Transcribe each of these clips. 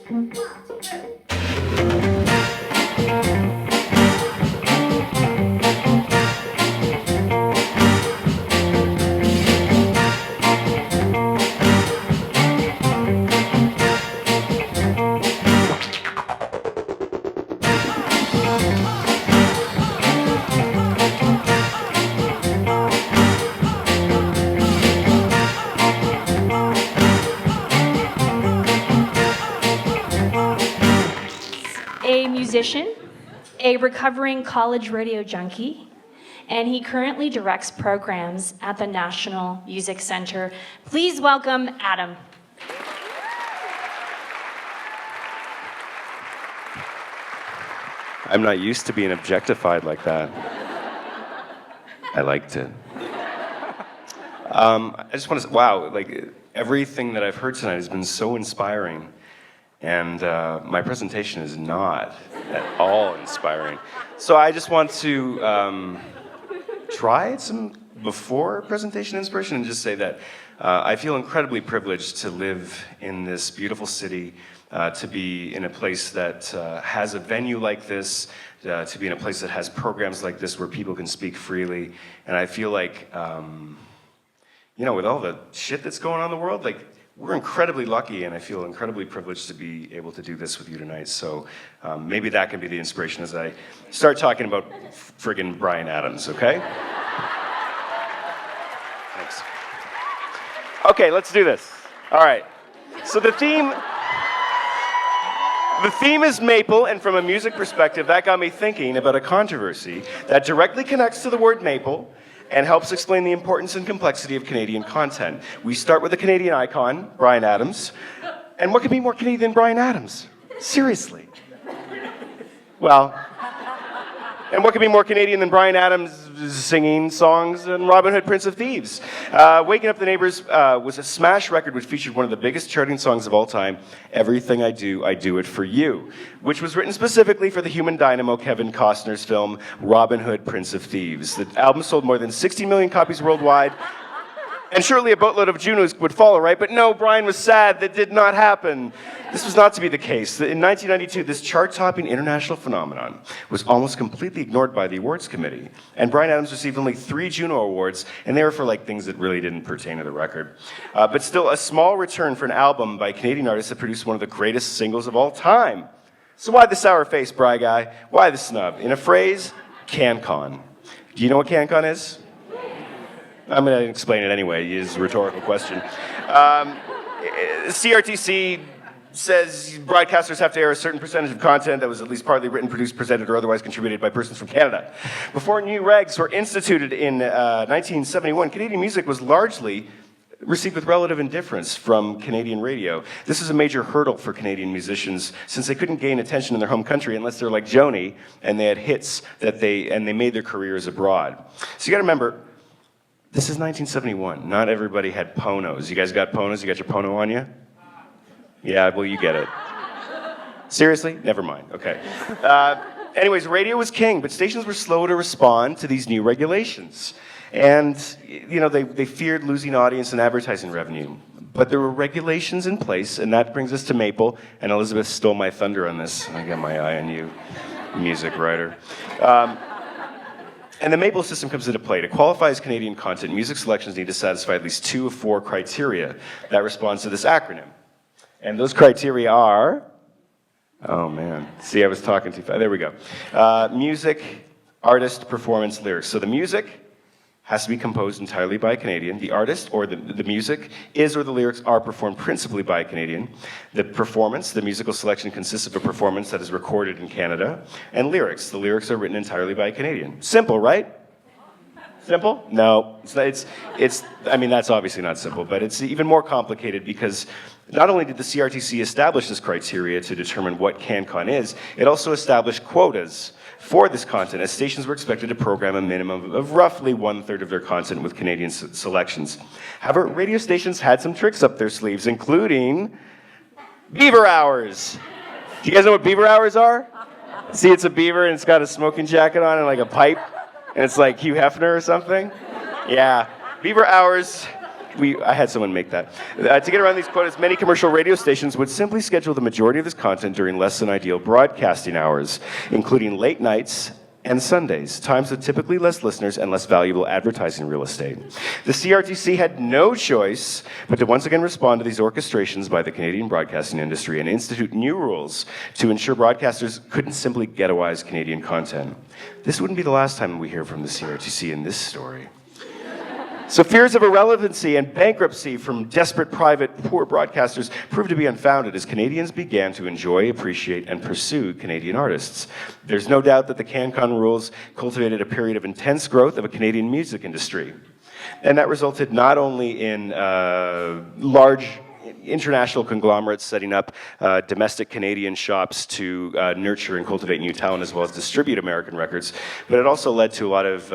A musician, a recovering college radio junkie, and he currently directs programs at the National Music Center. Please welcome Adam. I'm not used to being objectified like that. I liked it. I just want to say, wow, like everything that I've heard tonight has been so inspiring. And my presentation is not at all inspiring. So I just want to try some before presentation inspiration and just say that I feel incredibly privileged to live in this beautiful city, to be in a place that has a venue like this, to be in a place that has programs like this where people can speak freely. And I feel like, with all the shit that's going on in the world, like, we're incredibly lucky, and I feel incredibly privileged to be able to do this with you tonight. So maybe that can be the inspiration as I start talking about friggin' Bryan Adams, okay? Thanks. Okay, let's do this. All right. So the theme is maple, and from a music perspective, that got me thinking about a controversy that directly connects to the word maple and helps explain the importance and complexity of Canadian content. We start with a Canadian icon, Bryan Adams. And what could be more Canadian than Bryan Adams? Seriously. Well, and what could be more Canadian than Bryan Adams singing songs and Robin Hood, Prince of Thieves? Waking Up the Neighbors was a smash record which featured one of the biggest charting songs of all time, Everything I Do It For You, which was written specifically for the human dynamo Kevin Costner's film Robin Hood, Prince of Thieves. The album sold more than 60 million copies worldwide, and surely a boatload of Junos would follow, right? But no, Bryan was sad. That did not happen. This was not to be the case. In 1992, this chart-topping international phenomenon was almost completely ignored by the awards committee. And Bryan Adams received only 3 Juno Awards, and they were for like things that really didn't pertain to the record. But still, a small return for an album by a Canadian artist that produced one of the greatest singles of all time. So why the sour face, Bry Guy? Why the snub? In a phrase, CanCon. Do you know what CanCon is? I'm going to explain it anyway. It's a rhetorical question. CRTC says broadcasters have to air a certain percentage of content that was at least partly written, produced, presented, or otherwise contributed by persons from Canada. Before new regs were instituted in 1971, Canadian music was largely received with relative indifference from Canadian radio. This is a major hurdle for Canadian musicians since they couldn't gain attention in their home country unless they're like Joni and they had hits that they made their careers abroad. So you got to remember, this is 1971. Not everybody had ponos. You guys got ponos? You got your pono on you? Yeah, well, you get it. Seriously? Never mind. Okay. Anyways, radio was king, but stations were slow to respond to these new regulations. And, they feared losing audience and advertising revenue. But there were regulations in place, and that brings us to Maple. And Elizabeth stole my thunder on this. I got my eye on you, music writer. And the Maple system comes into play. To qualify as Canadian content, music selections need to satisfy at least 2 of 4 criteria that responds to this acronym. And those criteria are, oh man, see, I was talking too fast. There we go. Music, artist, performance, lyrics. So the music has to be composed entirely by a Canadian. The artist or the music is or the lyrics are performed principally by a Canadian. The performance, the musical selection consists of a performance that is recorded in Canada. And lyrics, the lyrics are written entirely by a Canadian. Simple, right? Simple? No, it's that's obviously not simple, but it's even more complicated because not only did the CRTC establish this criteria to determine what CanCon is, it also established quotas for this content, as stations were expected to program a minimum of roughly 1/3 of their content with Canadian selections. However, radio stations had some tricks up their sleeves, including beaver hours. Do you guys know what beaver hours are? See, it's a beaver and it's got a smoking jacket on and like a pipe, and it's like Hugh Hefner or something. Yeah, beaver hours I had someone make that. To get around these quotas, many commercial radio stations would simply schedule the majority of this content during less than ideal broadcasting hours, including late nights and Sundays, times with typically less listeners and less valuable advertising real estate. The CRTC had no choice but to once again respond to these orchestrations by the Canadian broadcasting industry and institute new rules to ensure broadcasters couldn't simply ghettoize Canadian content. This wouldn't be the last time we hear from the CRTC in this story. So fears of irrelevancy and bankruptcy from desperate private poor broadcasters proved to be unfounded as Canadians began to enjoy, appreciate, and pursue Canadian artists. There's no doubt that the CanCon rules cultivated a period of intense growth of a Canadian music industry. And that resulted not only in large international conglomerates setting up domestic Canadian shops to nurture and cultivate new talent as well as distribute American records, but it also led to a lot of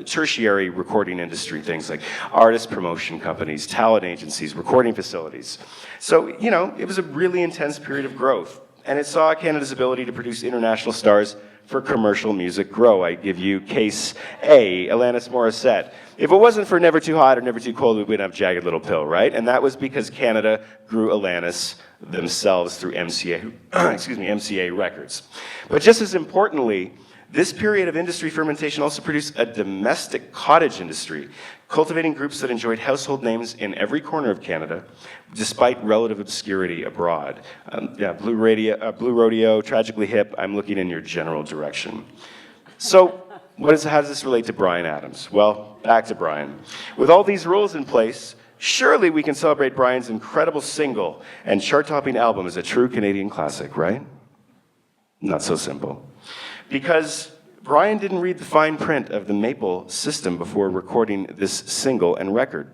tertiary recording industry things like artist promotion companies, talent agencies, recording facilities. So, you know, it was a really intense period of growth, and it saw Canada's ability to produce international stars for commercial music grow. I give you case A, Alanis Morissette. If it wasn't for Never Too Hot or Never Too Cold, we wouldn't have Jagged Little Pill, right? And that was because Canada grew Alanis themselves through MCA Records. But just as importantly, this period of industry fermentation also produced a domestic cottage industry, cultivating groups that enjoyed household names in every corner of Canada, despite relative obscurity abroad. Blue Rodeo, Tragically Hip, I'm looking in your general direction. So, how does this relate to Bryan Adams? Well, back to Bryan. With all these rules in place, surely we can celebrate Bryan's incredible single and chart-topping album as a true Canadian classic, right? Not so simple. Because Bryan didn't read the fine print of the Maple system before recording this single and record.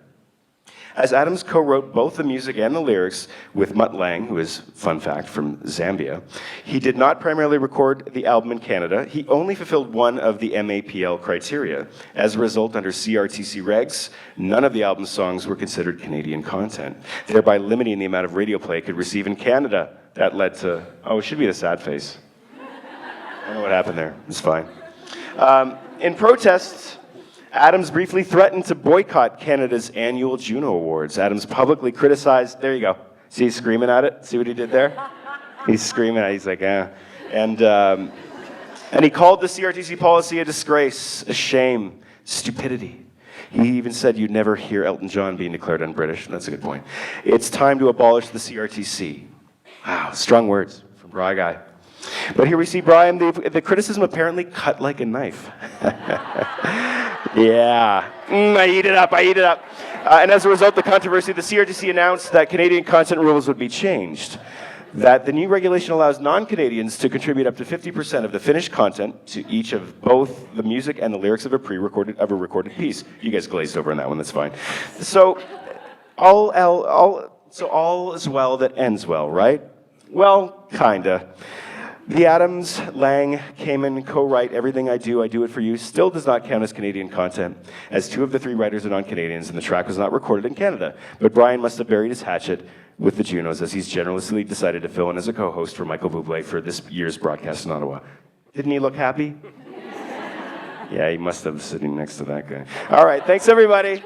As Adams co-wrote both the music and the lyrics with Mutt Lange, who is, fun fact, from Zambia, he did not primarily record the album in Canada. He only fulfilled one of the MAPL criteria. As a result, under CRTC regs, none of the album's songs were considered Canadian content, thereby limiting the amount of radio play it could receive in Canada. That led to, it should be the sad face. I don't know what happened there. It's fine. In protest, Adams briefly threatened to boycott Canada's annual Juno Awards. Adams publicly criticized, there you go. See, he's screaming at it? See what he did there? He's screaming at it. He's like, eh. And he called the CRTC policy a disgrace, a shame, stupidity. He even said you'd never hear Elton John being declared un-British. That's a good point. It's time to abolish the CRTC. Wow, strong words from Bry Guy. But here we see Bryan, the criticism apparently cut like a knife. Yeah, I eat it up. And as a result of the controversy, the CRTC announced that Canadian content rules would be changed. That the new regulation allows non-Canadians to contribute up to 50% of the finished content to each of both the music and the lyrics of a recorded piece. You guys glazed over on that one, that's fine. So all is well that ends well, right? Well, kinda. The Adams, Lang, Kamen co-write Everything I Do It For You still does not count as Canadian content, as 2 of the 3 writers are non-Canadians and the track was not recorded in Canada. But Bryan must have buried his hatchet with the Junos as he's generously decided to fill in as a co-host for Michael Bublé for this year's broadcast in Ottawa. Didn't he look happy? Yeah, he must have sitting next to that guy. All right, thanks everybody.